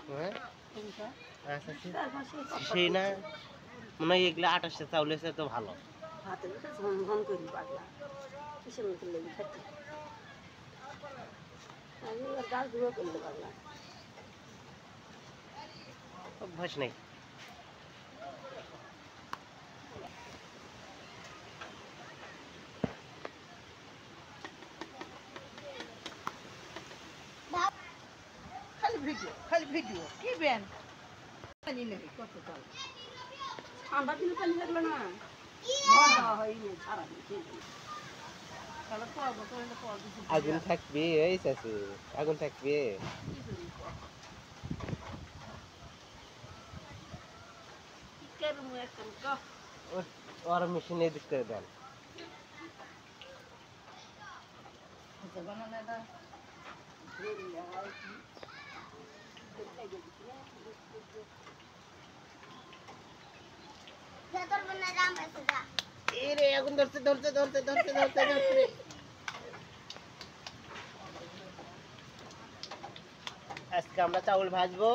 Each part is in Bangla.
হ্যাঁ আচ্ছা সেই না মনে হয় এগুলো 28টা চাউল এসে তো ভালো হাতে ঝনঝন করি পাগলা কিসের মতো লেগে খাচ্ছি আমি গাছ ধুয়ে করলে পাগলা অভ্যাস নেই খালি ভিডিও কি বেন পানি নেই কত চাল ঠান্ডা দিনে পানি লাগলো না ঘর দেওয়া হয়নি সারাদিন আগুন থাকবে এই চাচি আগুন থাকবে ওর মেশিন এদিক করে দেন আগুন ধরছে ধরছে ধরছে ধরছে ধরছে ধরছে আজকে আমরা চাউল ভাজবো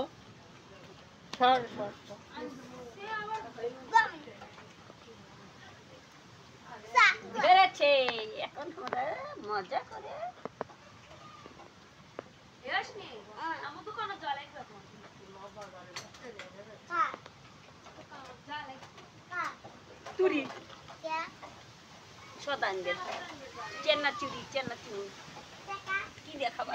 বেড়েছে এখন মজা করে তুরি শতাঙ্গের চেন্না চুরি কি দেখাবা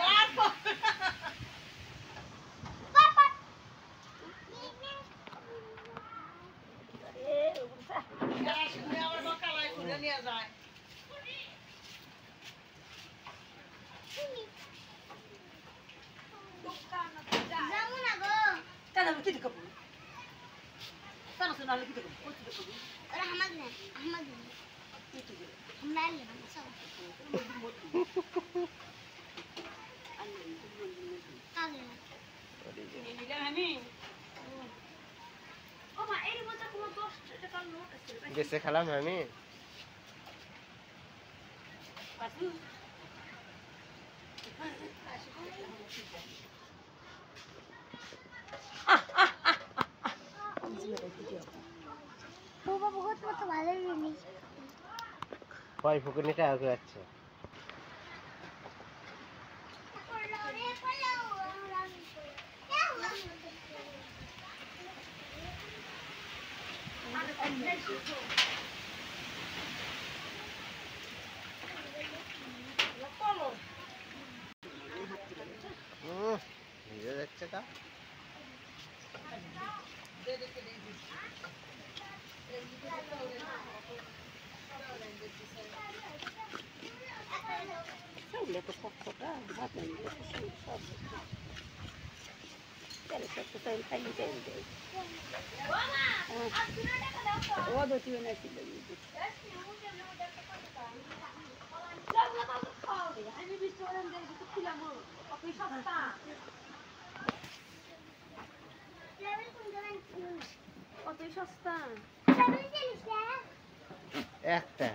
বেঁচে খেলাম আমি কয় ফুকুনি টাকা করে যাচ্ছে ভিজে যাচ্ছে তা কতই সস্তা একটা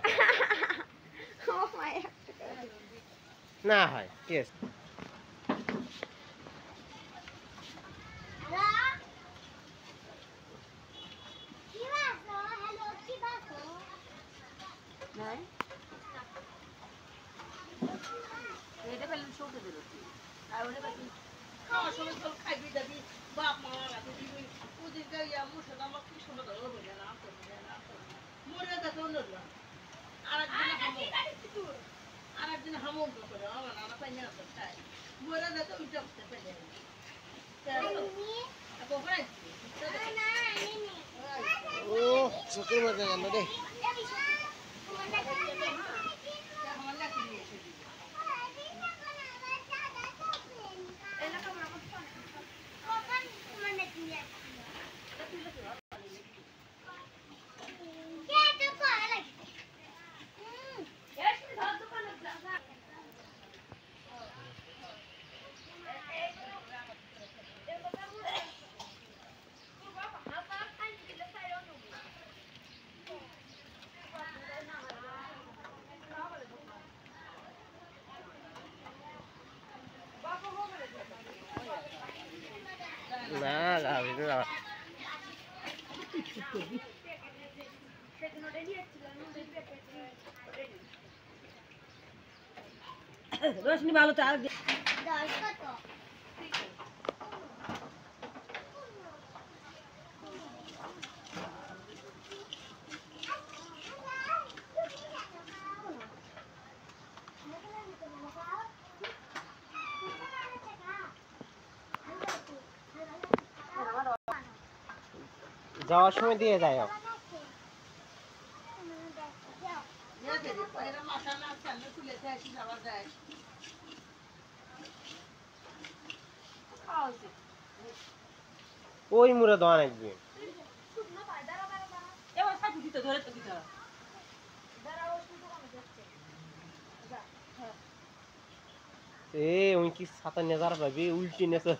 না হয় ঠিক আছে এটা পেলাম সৌকে দিল আর ওটা পেলাম খাওয়ার সময় চল খাইবি যাবি বাপ মা ওদের গাইয়া মুসে আমার কি সময় ধরো বলে না মরে যাচ্ছে অন্য আরেকদিন হামক করে আমার নানা পাই না খাই মরে যাচ্ছে ওইটা পেলে ও চোখের মধ্যে গেল রে না গাবি না রোশনি ভালো তো আর যাওয়ার সময় দিয়ে যায় ওই মুড়ে দোয়া নাকবে এবার সাথে দিতে ধরে তো দিতে এ ওই কি ছাতা নিয়ে যারা পাবি উল্টি নেছে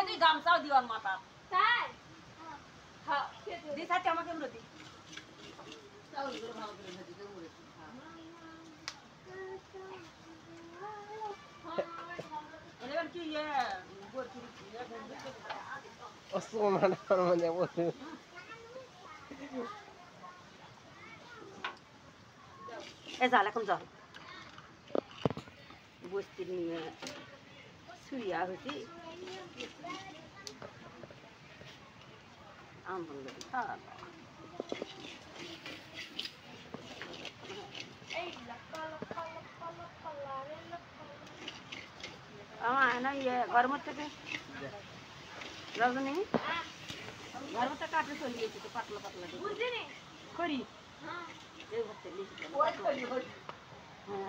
তুই গামছাও দিওয়ার মাথা তাই হ্যাঁ দি সাথে আমাকে মুড়ে দি এবার কি ওসমান মানে বলতে এ যাল এখন যাও বস্তি নিয়ে শুইয়া হয়েছি আমার না ইয়ে গরমের থেকে রজনী গরমের থেকে কাটে চলে গেছে তো পাতলা পাতলা করি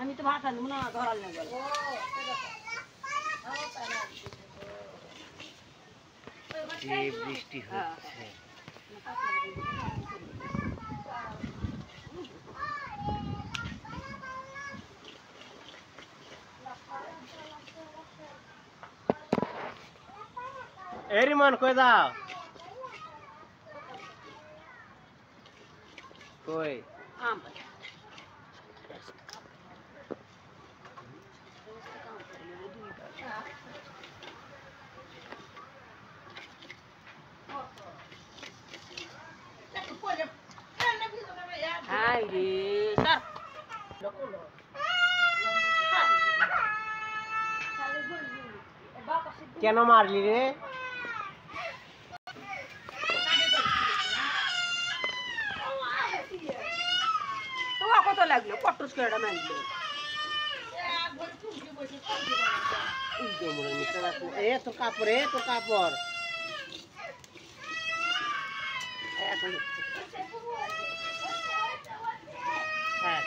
আমি তো ভাত আনবো না ধরাল না গেল যে বৃষ্টি হচ্ছে এরিমান কই দাও কই আম হাই রে স্যার কেন মারলি রে তোমার কত লাগলো পট্টুস করে মারলো এ তোর কাপড় এখন হ্যাঁ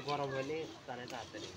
গরম হলে তাহলে তাড়াতাড়ি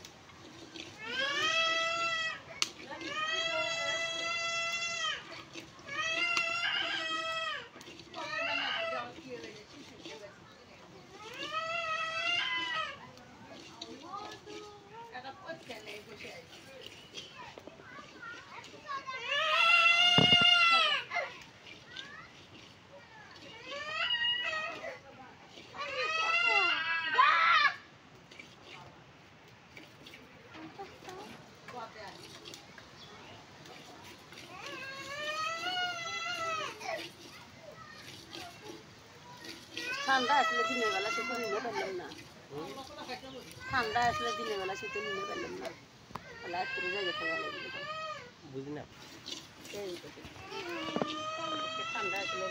ঠান্ডা আসলে দিনের বেলা সে তো নিতে পারলাম না ঠান্ডা আসলে দিনের বেলা সে তো নিতে পারলাম না তাহলে এক করে জায়গা থেকে বুঝি না ঠান্ডা আসলে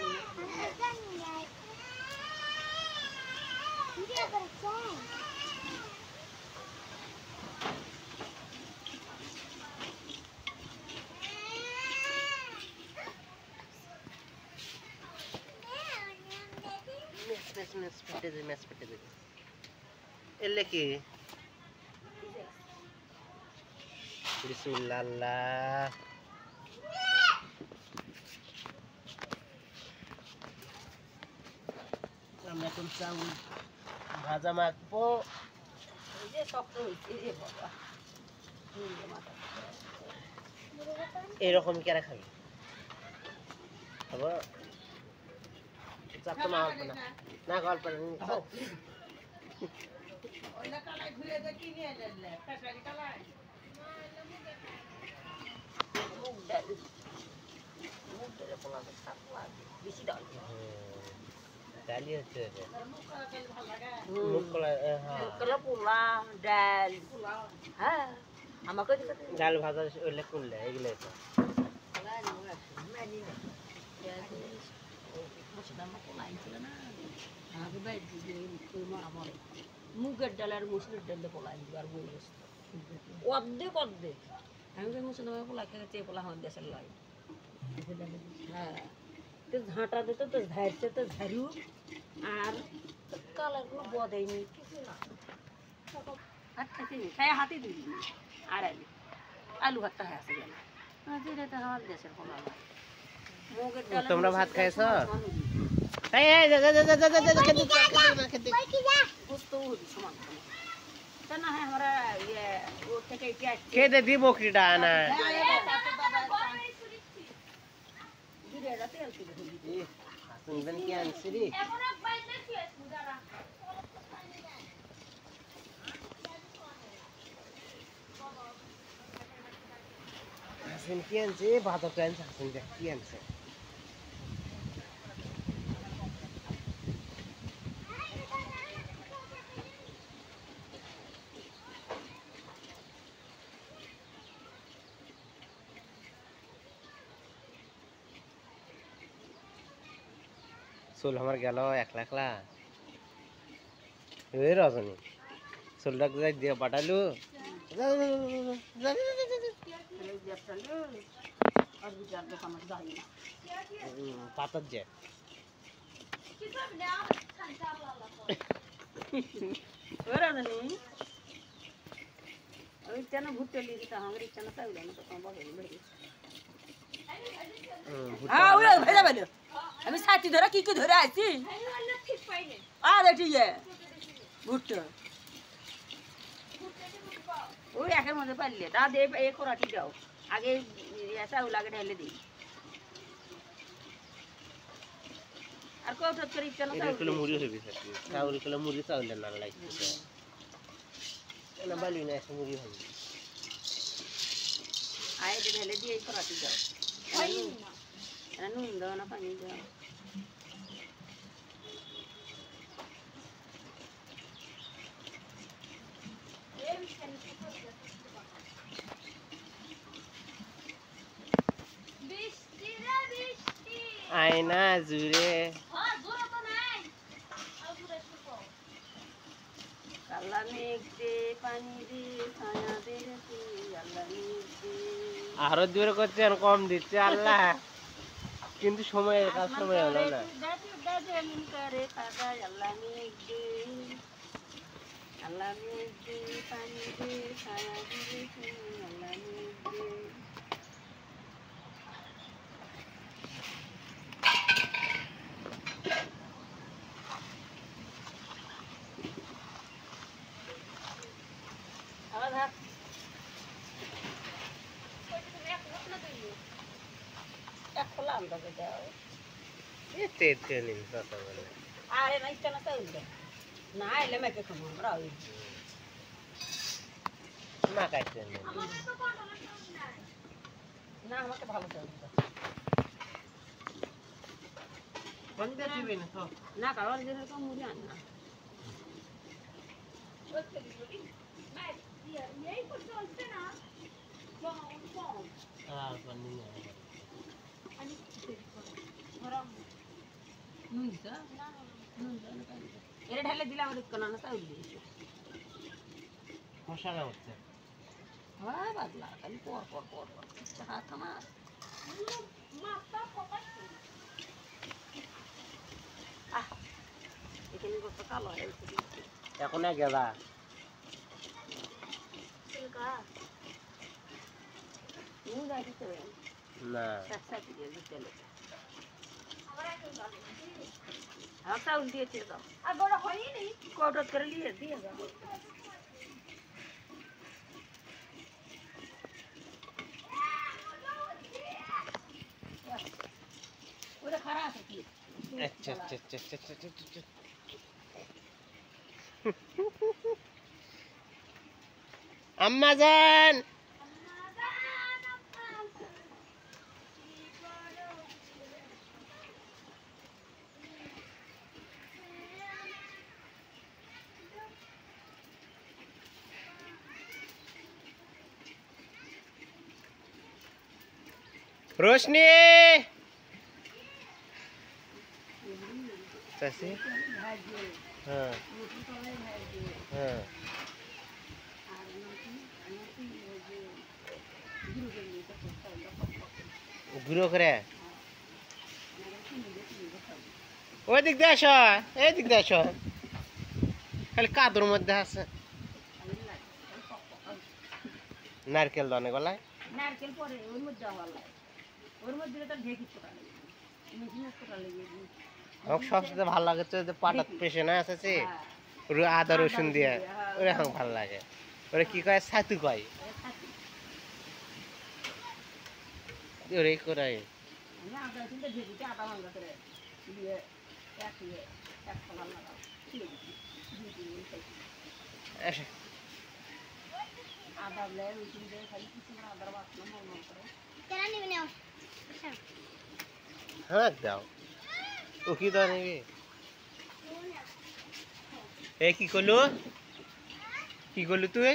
ম্যাচ পেটে দে এলে কি বিসমিল্লাহ আমরা এখন চাউল ভাজা মাখবো এরকম কেরা খাবি খাবো চুপচাপ তোমার অল্প না না গল্প না ওইটা কালাই ঘুরে দিয়ে কিনে এনে পেশারি কালাই মুগ ডাল মুগ ডালে পোলা বেশি ডাল ডালি হচ্ছে মুগ কলা তেল ভালো লাগে মুখ কলা হ্যাঁ কলা পোলা ডাল পোলাও হ্যাঁ আমাকে ডাল ভাজা ওইলে কুললে এগুলো তো মুগের ডাল আর মুসুরের ডালে পোলাই আর বই অর্ধেক অর্ধেক আমি তো মুসলমান পোলা খেয়েছি পোলা আমার দেশের লাই হ্যাঁ তো ঝাঁটা দিত তো ঝাড়ছে তো ঝাড়ু আর কালার কোনো বদেনি কিছু না ভাত খাইতে খাই হাতে দিই আর আলু ভাতটা হয়ে আসে গেল এটা আমার দেশের পোলা মুগের ডাল তোমরা ভাত খাইছো খেতে দি বকরিটা না শুনবেন কি আনছি রে হাসিন কি আনছে ভাত আনছে হাসিন কি আনছে চুল আমার গেল একলা একলা ওই রজনী চুলটা যাই দিয়ে পাঠালু পাতার যে ঘুরতে লিখি তো আমার ইচ্ছা না তাই তো তোমার আমি ছাতি ধরে কি কি ধরে আছি আরে ঠিক ঘুরতে ওই একের মধ্যে পারলে তা দে এ করাটি দাও আগে চাউল আগে ঢেলে দিই আর কত করে ইচ্ছা না কিলো মুড়ি হইবে চাউল কিলো মুড়ি চাউল না লাগছে না বালি না এসে মুড়ি হবে আয় ঢেলে দিয়ে এই করাটি দাও নুন দাও না পানি দাও আয়না জুড়ে কালা মেঘ দে পানি দে ছায়া দে আল্লাহ মেঘ দে আরো দূরে করছে আর কম দিচ্ছে আল্লাহ কিন্তু সময়ের কাজ সময় হলো না আল্লাহ মেঘ দে পানি দে ছায়া দে আল্লাহ মেঘ দে আরে না ইচ্ছা না তাই না এলে মেকে খাবো আমরা না আমাকে ভালো চাই না কারণ যেরকম মুড়ি আন না এর ঢালে দিলাম না তাই দিয়েছে মশলা হচ্ছে হ্যাঁ বাদলা খালি পর পর পর পর হাত আমার এখানে কত কালো এখন গেলা না চাউল দিয়েছে কৌটা করে নিয়ে দিয়ে যাবো ওটা খারাপ আছে কি আচ্ছা আচ্ছা আচ্ছা আচ্ছা আচ্ছা আচ্ছা, আচ্ছা। আম্মা জান रोशनी कैसे हाँ हाँ গুঁড়ো করে ওই দিক দিয়ে আসো এই দিক দিয়ে আসো খালি কাদুর মধ্যে আছে নারকেল দাও না গলায় নারকেল পরে ওর মধ্যে আমার লাগে ওর মধ্যে তো ঢেকি পোটা লাগে মেশিন পোটা লাগে আমার সবচেয়ে ভালো লাগে তো পাটাত পেশে না আছে আদা রসুন দিয়ে ওরে আমার ভালো লাগে ওরে কি কয় ছাতু কয় ওরে করে আমি আদা রসুন দিয়ে ঢেকিতে আদা ভাঙা করে দিয়ে এক সমান লাগাও ছিলে দিচ্ছি আদা বলে রসুন দিয়ে খালি কিছু আদার বাসনা মন করে কেন নিবি নাও হ্যাঁ দাও ও কি দাও নিবি এ কি করলু তুই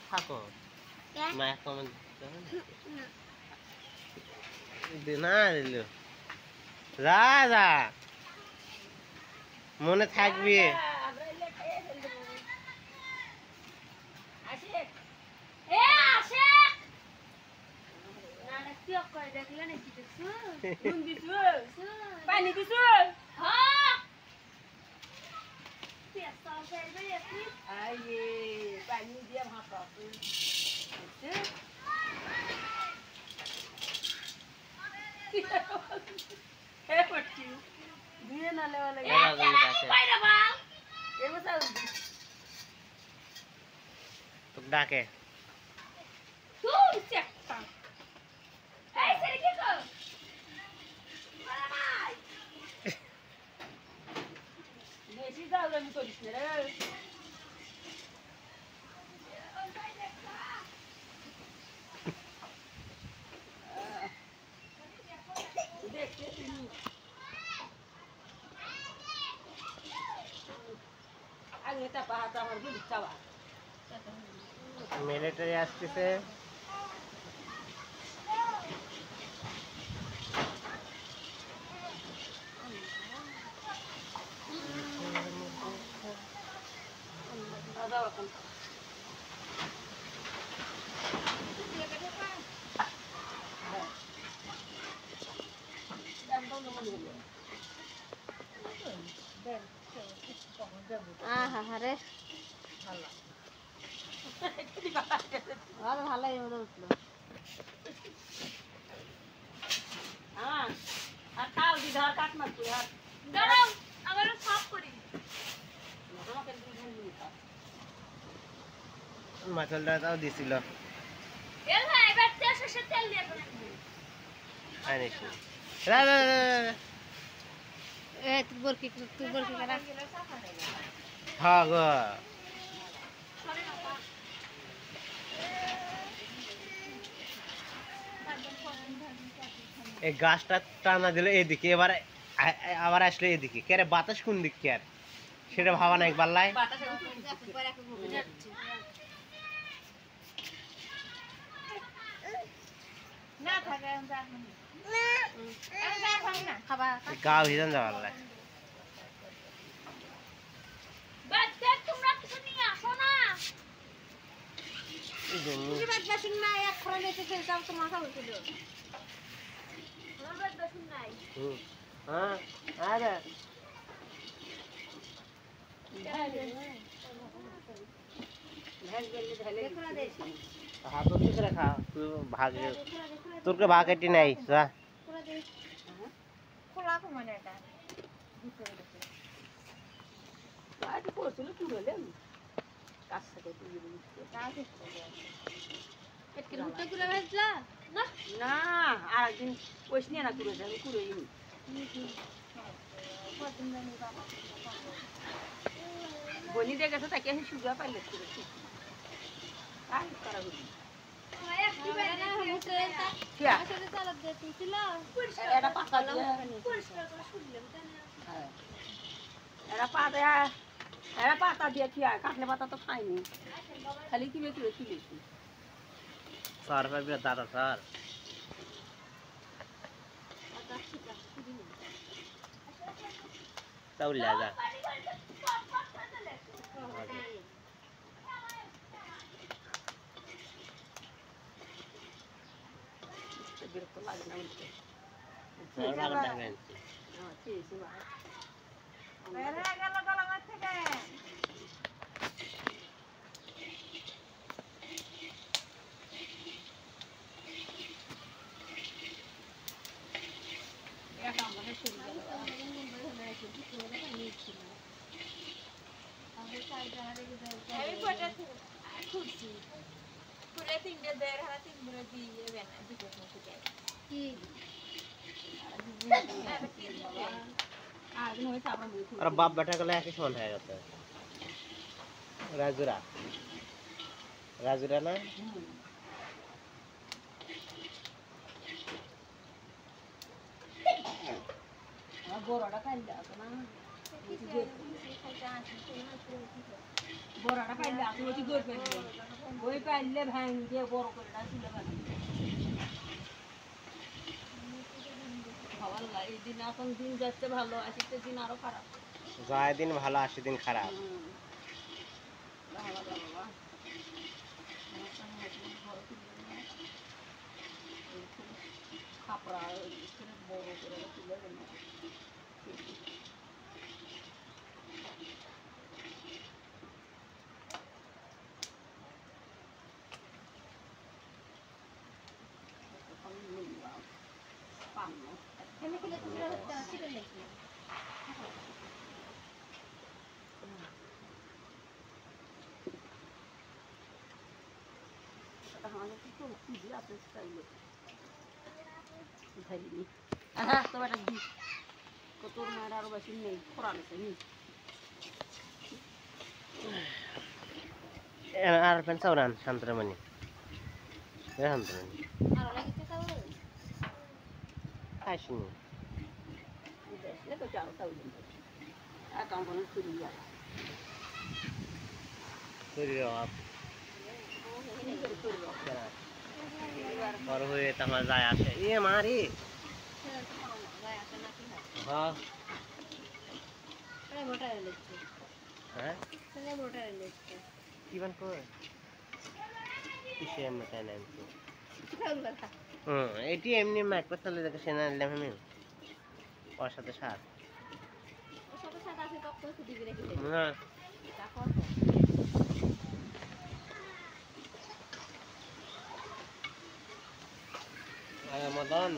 থাকো মা কমেন্ট না দিল রাজা মনে থাকবি পানি দিছ পানি দিয়ে ভাত দিয়ে নালে ডাকে বেশি জাউলামি করিস না রে আগে তা পাহাড় আমার গুলি চাওয়া মিলিটারি আসতেছে আরে ভালো উঠলো আর খাও দি ধর কাট মার তুই আর দাঁড়াও আবার সব করি আমাকে মাছলটা তাও দিছিল এল ভাই এবার তেল সরষের তেল দিয়ে করে আনিছি এ তুই বরকি করা হ্যাঁ গো এই গাছটা টানা দিলে এদিকে এবার আবার আসলে এদিকে কে রে বাতাস কোন দিক কে আর সেটা ভাবা নাই পাল্লায় না থাকে খাবা গা ভিজন যাওয়ার লাই তোমরা কিছু নিয়ে আসো না তুমি বাদ বাসুন না এক খরা নিতে যাও তোমার খাবো ছিল আমার বাদ বাসুন নাই হ্যাঁ আরে হাত ধরতে করে খা তুই ভাগে তোরকে ভাগেটি নাই যা খোলা মানে এটা আজ করছিল কি বলে কাজ থেকে তুই পেটকের মুখটা করে ভাজলা না না আর একদিন কইস নিয়ে না করে যাবে করে বনি দিয়ে গেছে তাকে আমি সুগা পাইলে করেছি আর করা বুঝি এটা পাতা দিয়ে এরা পাতা এরা পাতা দিয়ে খিয়া কাটলে পাতা তো খাইনি খালি কিনে কিনে তুলেছি স্যার ভাবি দাদা স্যার তাও লাগা বিরক্ত লাগে না উঠতে খেয়েছি মা আমি পটা খুঁজছি খুলে 3 দেড় হারা 3 গুলো দিয়ে বেনা দুটো মতো যায় কি আর নয় সাবন মুখ আর বাপ বেটা গুলো একই সমান হয়ে গেছে রাজুরা রাজুরা না বড়টা পাইলে আছে না বড়টা পাইলে আছে ওই গোল পাইলে ওই পাইলে ভাঙ দিয়ে বড় করে তুলে পাবি ভালো লাগে এই দিন এখন দিন যাচ্ছে ভালো আসছে দিন আরো খারাপ যায় দিন ভালো 80 দিন খারাপ খাপড়া বড় করে তুলে দেন আমি খেলে তোমরা হচ্ছে ছিল নাকি তোর মায়ের আরো বেশি নেই খরা নেই আর পেন সাউরান শান্তরামণি শান্তরামণি আরো লাগিতে তাও খাইছিনি দেখলে তো চাও তাও অ্যাকাউন্ট করে চুরি যায় শরীর অভাব বড় হয়ে তোমার যায় আসে এ মারি হ্যাঁ আরে মোটা লেগছে হ্যাঁ আরে মোটা লেগছে কি বান কর কিসে মতাই নাই কোন কথা এটি এমনি মাইক পাতালে দেখে সেনা নিলাম আমি ওর সাথে সাত ওর সাথে সাথে আছে তক তো দিবি রেখে দে না তা কত Ramadan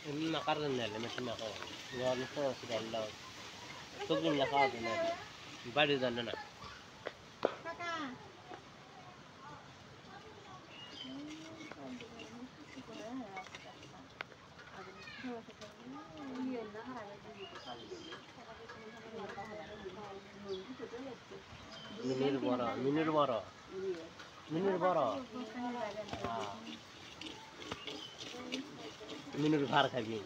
ini makaran nila mesin ako. Ngayon nito si Dalaw. Tugin na ka din na. Bali dan na. কাকা Minur boro. Minur bhar khabi.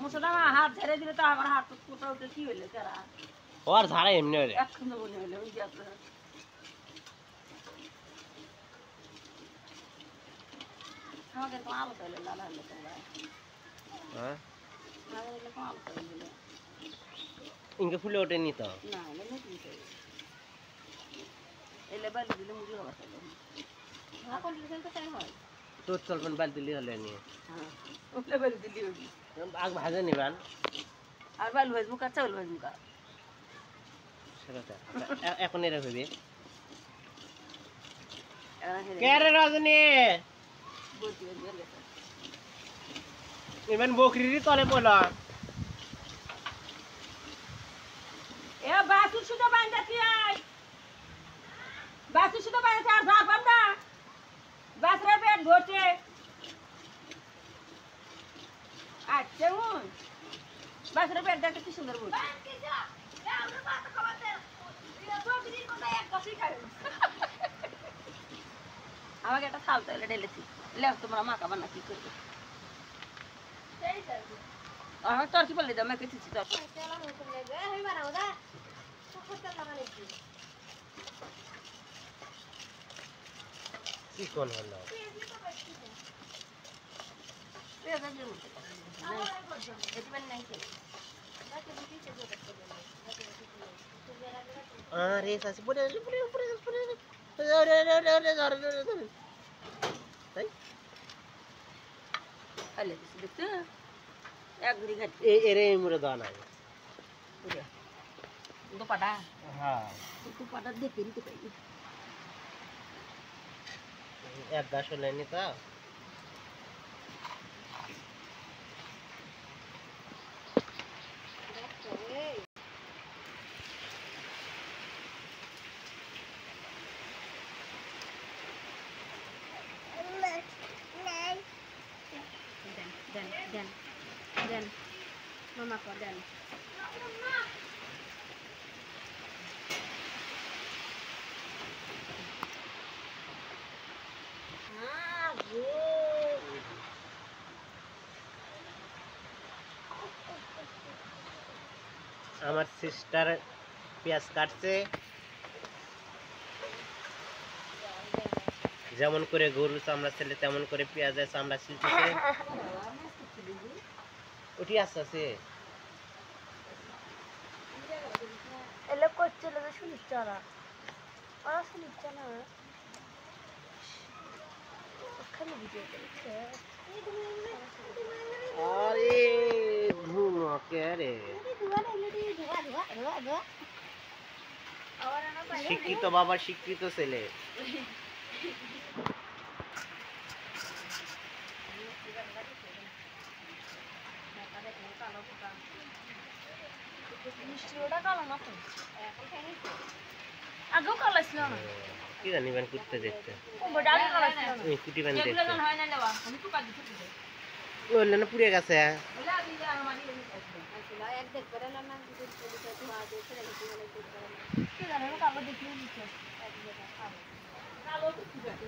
মুসলমান হাত ছেড়ে দিলে তো আমার হাত কোথাও উঠে কি হইলে কারা और झाड़ा एमने रे এখন তো বলে হইলে ওই যে আপনার আমাকে তো আলো তাইলে লাল হইলে তোমরা हां আমাকে তো আলো তাইলে इनके फुले उठे नहीं तो না এলে নতুন তো এলে বালি দিলে মুজি হবে তাহলে এখন রিজাল্ট তো তাই হয় तो चलपन बाल दिल्ली हले नहीं হ্যাঁ ওলে বালি দিলি হইবি आग भाजे नहीं बान আর বাল ভাজ মুকা চাউল ভাজ মুকা সেটা এখন এর হইবে কে রে রজনী ইমান বকরিরই তলে বলা এ বাসু শুধু বান্ধাছি আই বাসু শুধু বান্ধাছি আর যা পাম না বাসরে পেট ভরছে আচ্ছা হুন বাসরে পেট দেখতে কি সুন্দর বলছে আমাকে একটা থাল তাহলে ঢেলেছি লেও তোমরা মাখাবা না কি করবে আমার তরকি বললে দাও মেখে দিচ্ছি তরকি কি কোন হলো আরে সাসি পড়ে তাই খাইলে দিচ্ছি দেখতে এক ঘুরি ঘাটতে এরে মুরে দাও না দুপাটা হ্যাঁ দুপাটা দেখে নিতে পারি এক দাস হলেনি তো দেন মামা কর দেন আমার সিস্টার পেঁয়াজ কাটছে যেমন করে গরু চামড়া ছেলে তেমন করে পেঁয়াজের চামড়া ছিলতেছে ওটি আস্তে আস্তে এলে করছিল যে শুনিস না ওরা শুনিস না ওখানে ভিডিও করছে আরে ঘুমো কে রে শিক্ষিত বাবা শিক্ষিত ছেলে মিষ্টিটা কালো না তো আগেও কালো ছিল না কি জানি বান কুত্তে দেখতে ওটা আগে কালো ছিল না এই কুটি বান দেখতে হয় না দেওয়া আমি তো কাজ দিতে ওইলে না পুড়ে গেছে বলে আমি যে আমার এক দেখ করে না দুটো পুলিশে ধোয়া দিয়েছে রেখে বলে ঠিক করে কি জানো কালো দেখিয়ে দিচ্ছে কালো তো কি আছে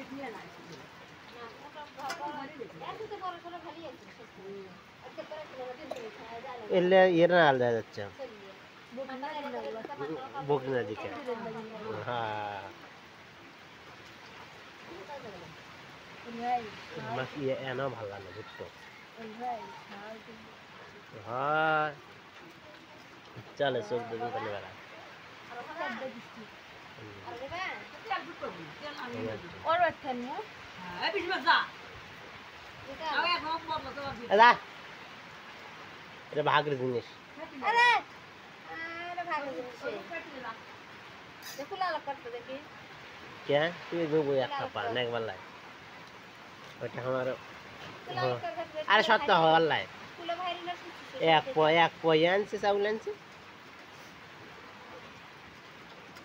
কি না এলে এরা আলাদা যাচ্ছে বকনা দিকে হ্যাঁ মাছ ইয়ে এনো ভালো লাগে বুঝতো হ্যাঁ চলে চোখ দেখুন তাহলে বেড়া और अच्छा नहीं है এই বিশ বাজা আরে এখন বড় তো দাদা এটা ভাগের জিনিস अरे अरे भाग से देखो लाल करते देखी क्या তুই দেবো একটা পা না একবার লাই ওটা আমার আরে সত্য হওয়ার লাই तुला बाहेर ना এক পয় আনছে চাউল আনছে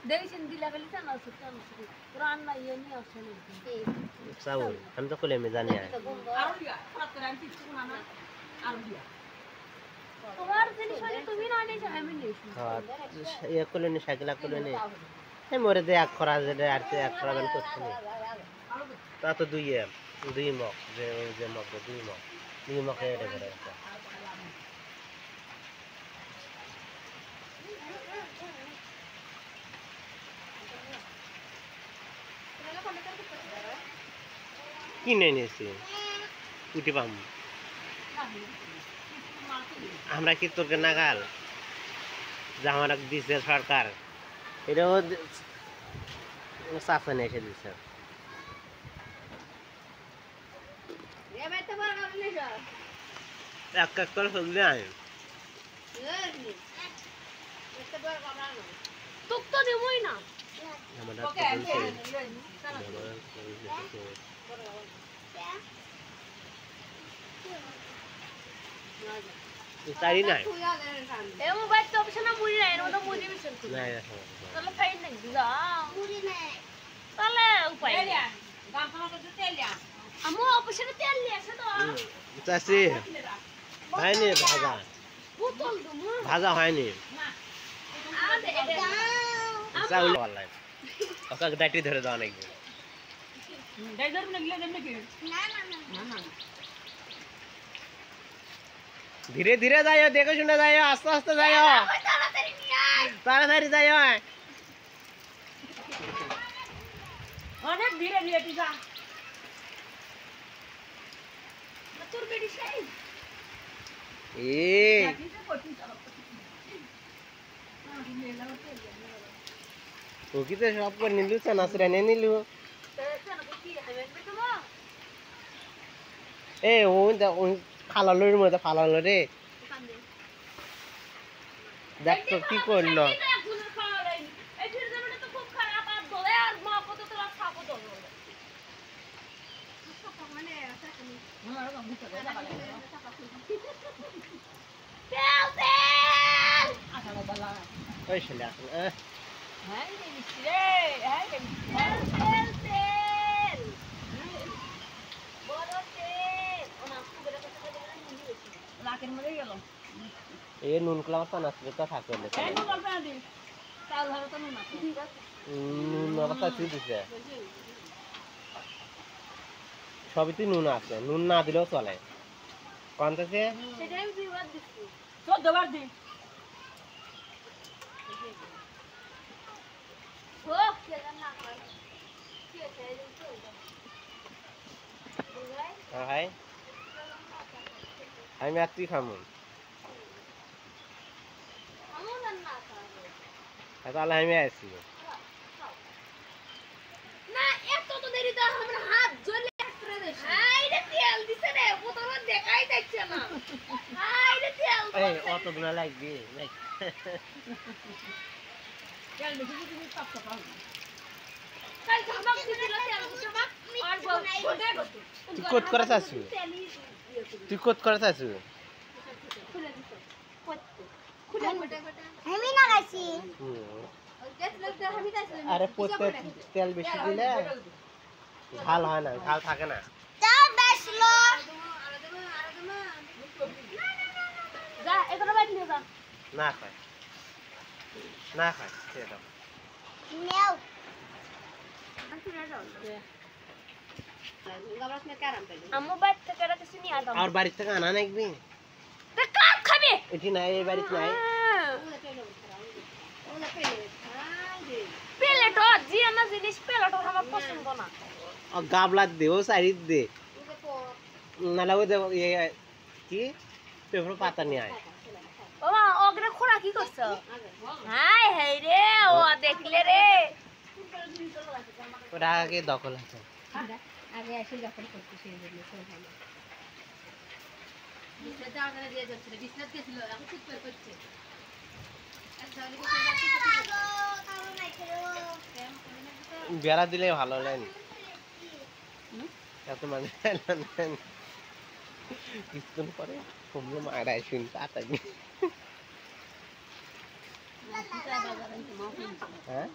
देवीशन दिला गेली ना सुट्टा पुराण नाही येनी असं नाही চাউল আমি তো খুলে আমি জানি আর আর দিয়া ফরাত করে আমি কিছু না না আর দিয়া তোমার জিনিস মানে তুমি না নিছ আমি নিছ হ্যাঁ ইয়ে খুলে নি সাইকেল খুলে নি এই মরে দে এক খরা যে আর এক খরা গান করছি তা তো দুই মক যে মক দুই মক এটা করে আছে কিনে নিয়েছি উঠি পাম আমরা কি তোকে নাগাল যে আমার দিছে সরকার এটাও শাসনে এসে দিচ্ছে এবার তো বড় করে নিছ এক এক করে চললে আয় তুক তো দেবই না আমাদের ওকে তাই নাই এ মোবাইল তো অপশন মুড়ি নাই এর মধ্যে মুড়ি মিশন তো নাই তাহলে ফাইন নাই দিদা মুড়ি নাই তাহলে উপায় নেই গাম খাওয়া করতে তেল দিয়া আমু অপশনে তেল নিয়ে আসে তো চাষি হয়নি ভাজা বোতল দুমু ভাজা হয়নি আদে চাউল অনলাইন ওকে ডাইটি ধরে দাও নাকি ডাইজার লাগলে দেন নাকি না না না না না ধীরে ধীরে যাইও দেখে শুনে যাইও আস্তে আস্তে যাইও তাড়াতাড়ি নিয়ে আয় তাড়াতাড়ি যাইও অনেক ধীরে ধীরে টিকা তোর বেডি সাইজ এই ও কি তো সব করে নিলু চানাচুরা নিয়ে নিলু এ ওই ফালালোর মধ্যে ফালালো রে দেখ তো কি করলো ওই ছেলে এখন হ্যাঁ রে মিষ্টি রে হ্যাঁ রে লাকের মধ্যে গেল এ নুন কলা চানাচুরা তো থাকবে না এই নুন অল্প না দিন চাল ধরো তো নুন আছে নুন অবস্থা তুই দিছে সবই তুই নুন আছে নুন না দিলেও চলে কোনটাছে সেটাই আমি দুইবার দিচ্ছি 14 বার দিন ও কেন না হয় কি আছে এই তো বুঝাই ভাই আমি আর তুই খামু আমু না খাবে তাহলে আমি আসছি না এত তো দেরি তো আমার হাত জ্বলে করে দেছে হাই রে তেল দিছে রে বোতল দেখাই যাচ্ছে না হাই রে তেল এই অত গুণা লাগবে তেল বেশি তুমি সব পাও কাল ঝামাক দিছিল তেল ঝামাক আর গোটে গোটে তুই কোত করে চাচ্ছু তুই কোত করে চাচ্ছু খুলে দিছ খুলে গোটে গোটে আমি না গাইছি আরে পোতে তেল বেশি দিলে ঝাল হয় না ঝাল থাকে না চাও বেশলো যা এগুলো বাইট নিয়ে যা না খায় না খায় খেয়ে দাও নেও আম্মু বাইট থেকে রাতে নিয়ে আদাম আর বাড়ি থেকে আনা নাকবি তে কাপ খাবে এটি নাই এই বাড়িতে নাই প্লেট জি না জিনিস প্লেট আমার পছন্দ না আর গাবলা দে ও সাইড দে নালা ওই দে কি পেপার পাতা নিয়ে আয় বাবা ওগরে খোরা কি করছ হাই হাই রে ও দেখলে রে ওটা আগে দখল আছে আগে এসে দখল করতে সেই জন্য সব ভালো বিছনাটা আগে দিয়ে যাচ্ছে বিছনাতে ছিল এখন ঠিক করে করছে বেড়া দিলে ভালো লাগে এত মানে কিছুক্ষণ পরে তোমরা মারাই শুনতে আতাবি হ্যাঁ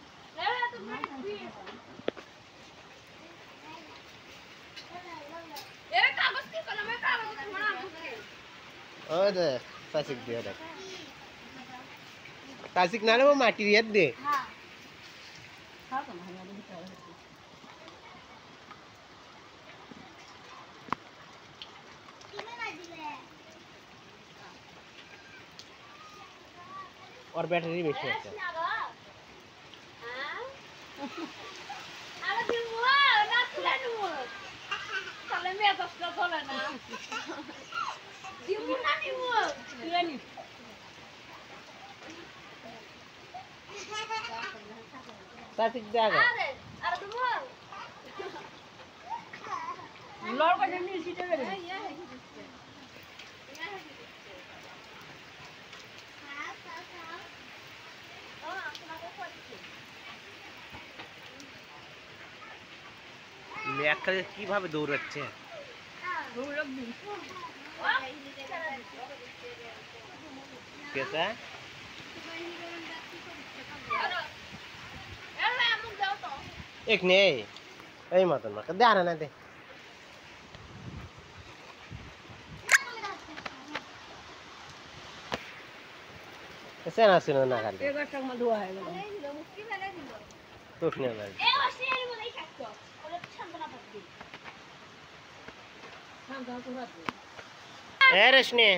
ও দে সাসিক দিয়ে দেখ সাসিক না রে ও মাটি দিয়ে দে और बैटरी बेশি আছে আরে দিমু না তুলে নিমু তাহলে মে দশটা চলে না দিমু না নিমু তুলে নি সাসিক দে আগে আরে আরে দিমু লড় করে নিয়ে সিটে গেলে একখানে কিভাবে দৌড়াচ্ছে কেসা এক নেই এই মতন মাকে দে আর না দে এসে না শুনো না খালি তোর নিয়ে যাবে এ রশনি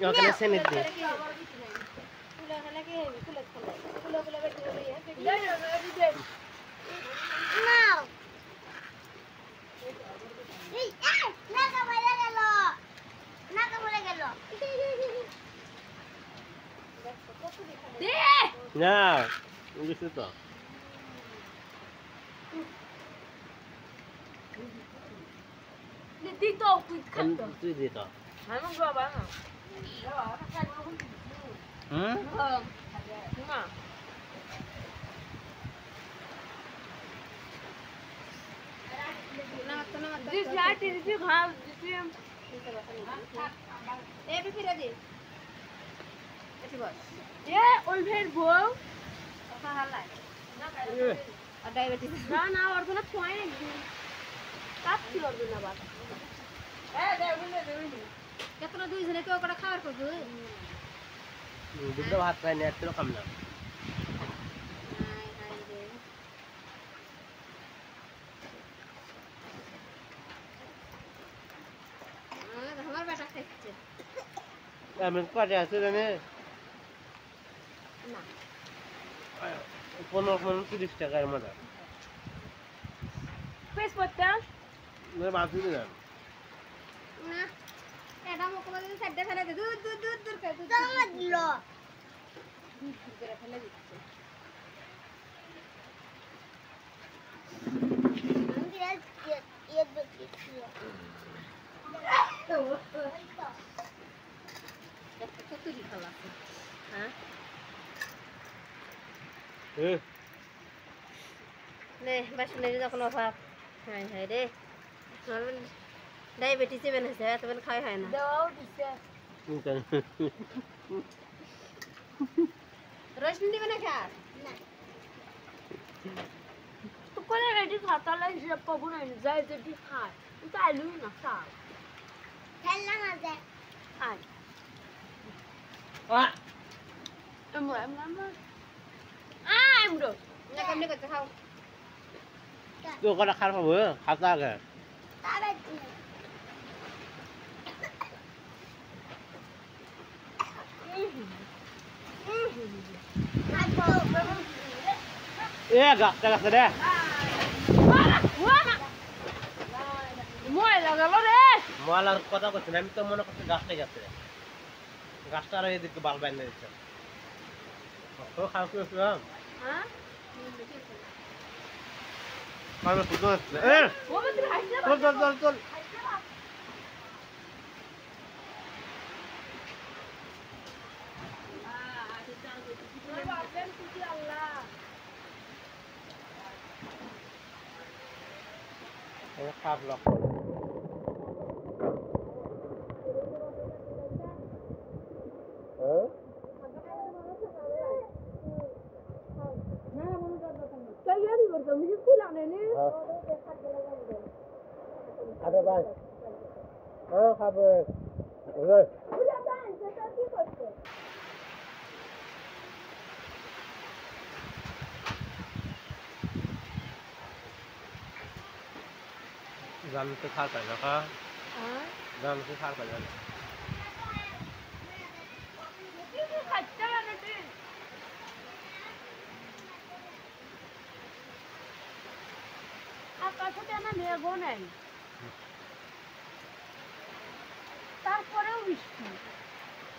ওখানে সে নিতে না বুঝছো তো তুই দে তো দুটো ভাত পাই না এত কম না আমি কটে আছে জানে 15-30 টাকার মতো বাঁচি দিলাম যখন অভাব হ্যাঁ হ্যাঁ রে ডায়াবেটিস এবেন হয়েছে এত খাওয়া হয় না রসুন দিবে না খা কেমনি করতে খাও তুই কটা খার পাবো খাতা আগে এ গাছটা গাছে রে ময়লার কথা করছি না আমি তো মনে করছি গাছটাই গাছে গাছটা আর এদিকে বাল বাইনে দিচ্ছে খাওয়া কি চল চল চল চল খাপ লক আরে ভাই খাবে জান তো খাতা না কা জান তো খাতা না তারপরেও বৃষ্টি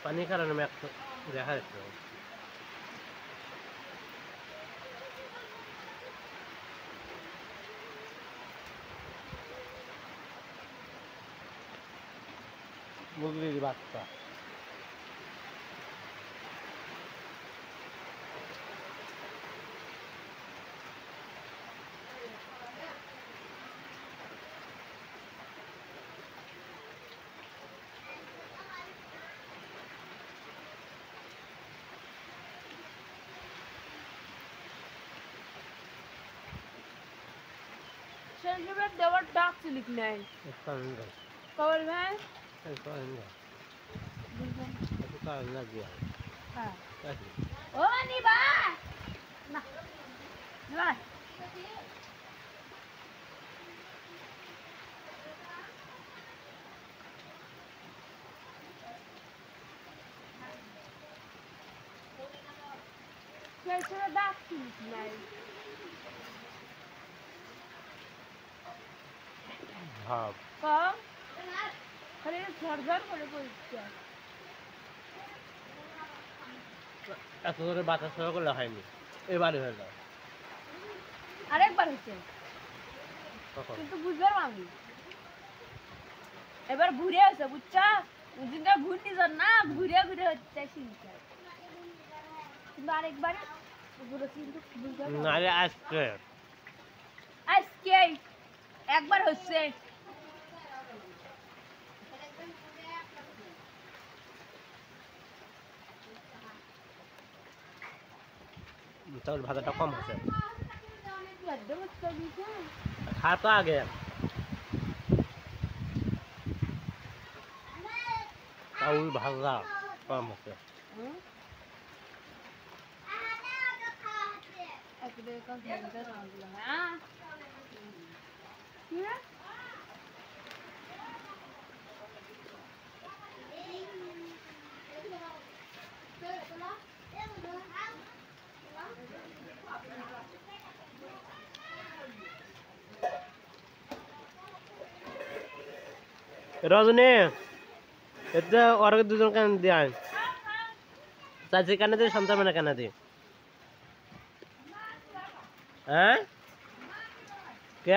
পানি কারণে ম্যাপ দেখা যাচ্ছে মুরগির বাচ্চা জবের দেওয়ার ডাক লিখ নাই কবল ভাই হ্যাঁ ও নিবা না নিবা কেসে ডাক লিখ নাই ভাব কম খালি ঝরঝর করে পড়ছে এত করে বাতাস সহ করলে হয়নি এবারে হয়ে যায় আরেকবার হচ্ছে তখন কিন্তু বুঝলাম আমি এবার ঘুরে আছে বুঝছা ওদিনটা ঘুরনি যান না ঘুরে ঘুরে হচ্ছে শিলটা কিন্তু আরেকবার ঘুরে কিন্তু বুঝলাম নারে আজকে আজকে একবার হচ্ছে চাউল ভাজাটা কম হচ্ছে বড্ড মস্ত দিছে খা তো আগে চাউল ভাজা কম হচ্ছে একদম কম ধরে রাখলাম হ্যাঁ কি রজনী এটা ওর দুজন কেন দিয়ে চাচি কেন দিয়ে সন্তান মানে কেন দিয়ে হ্যাঁ কে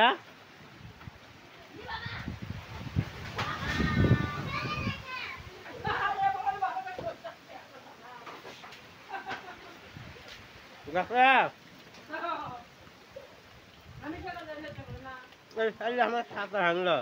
আমার সাথে ভাঙলো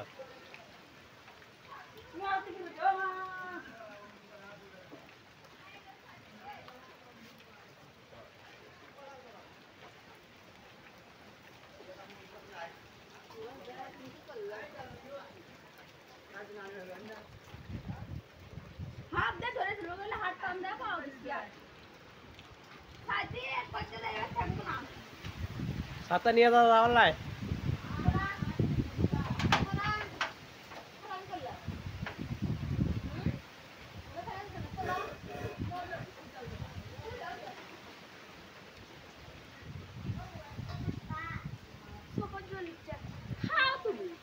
হাত দিয়ে ধরে ছিল বলে হাত টান দেয় পাও দিছি আর সাথে কত দেয় থাকবো না ছাতা নিয়ে যাওয়া যাওয়ার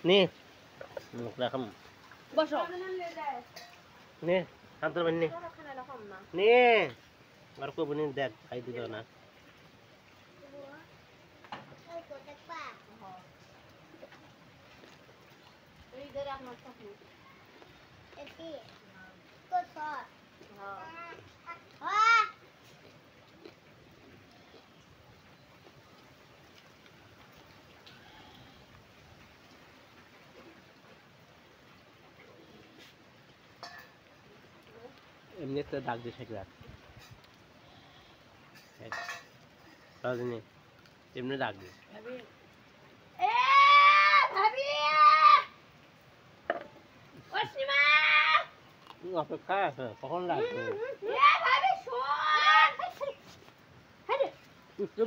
নি মুখ রাখাম বসো নে শান্তর বানি নে আর কো বনি দেখ খাই দিল না এমনি তো ডাক দিয়ে শেখ রাখ রজনী এমনি ডাক দিয়ে এ ভাবি অসীমা অপেক্ষা আছে কখন ডাকবে এ ভাবি শোন তুই